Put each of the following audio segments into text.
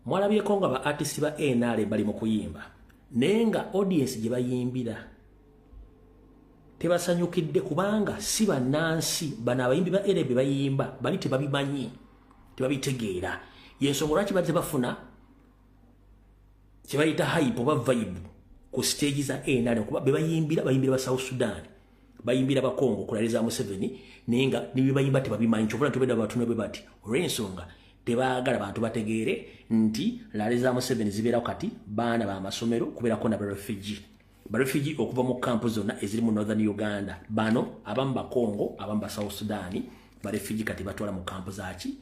mwalabyeko nga ba artist ba NRM bali mu kuyimba nenga audience gye bayimbira tebasanyukidde kubanga si bannansi bana abayimbi ba NRM bayimba bali tebabimanyi tebabitegeera yensonga lwaki bazze bafuna kibayita hype oba vibe ku stage za NRM kuba bayimbira ba South Sudan bayimbira ba Congo kulaliza museveni nenga nibi bayimba tebabimanyi kyobula tubeda batune bwe bati olw'ensonga tebaagala bantu bategeere nti laliza museveni zibeera kati baana ba masomero kubeera ko na refugee okuva mu kampu zonna eziri mu Northern Uganda bano abamu ba Congo abamu ba South Sudan ba refugee kati batwala mu kampu zaaki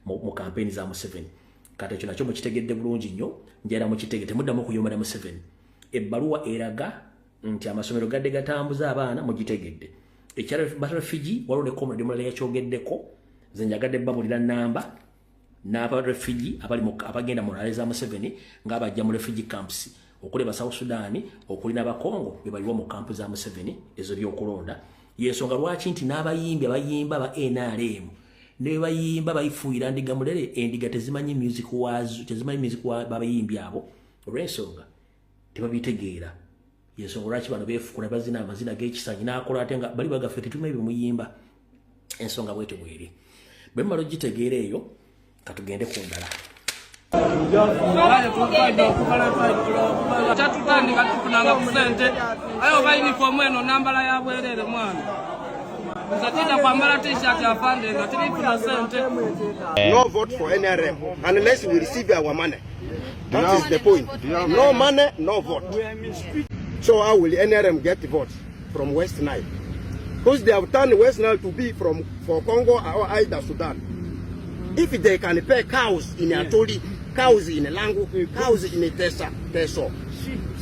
mu campaign za museveni kati ekyo nakyo mukitegedde bulungi nnyo njera mukitegete muddamu okuyomba na museveni ebbaluwa eraga nti amasomero gadde gatambuza abaana mugitegedde ekyalo ba refugee walole comrade mulala yakyogeddeko ze njagadde babulira namba n'aba refugee abali mu abagenda mu laliza museveni ng'abajja mu refugee camps okuleba South Sudan okulina ba Congo be baliwo mu kampu za museveni ezo by'okulonda yensonga lwaki nti n'abayimbi abayimba ba NRM ne bayimba bayifuira ndiga mulere endiga tezimanyi music wazo tezimanyi music wa babayimbi abo olw'ensonga tebabitegeera yensonga lwaki bano beefukula bazina amazina g'ekisanyi n'akola ate nga bali bagaffe tetumanyi bimuyimba ensonga bwete bweri bwe mmala ogitegeera eyo katugende ku ndala kyatutandika tufunanga ku ssente ayo bayinifomu eno nambala ya bwerere mwana nzatija kwambala t-shirt afande nga tirifuna sente. No vote for NRM unless we receive our money. That is the point. No money, no vote. So how will NRM get the vote from West Nile? Because they have turned West Nile to be for Congo or either Sudan. If they can pay cows in Atoli, cows in Lango, cows in Teso,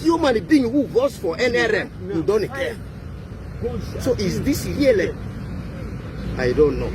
human being who votes for NRM, who don't care. So is this really? I don't know.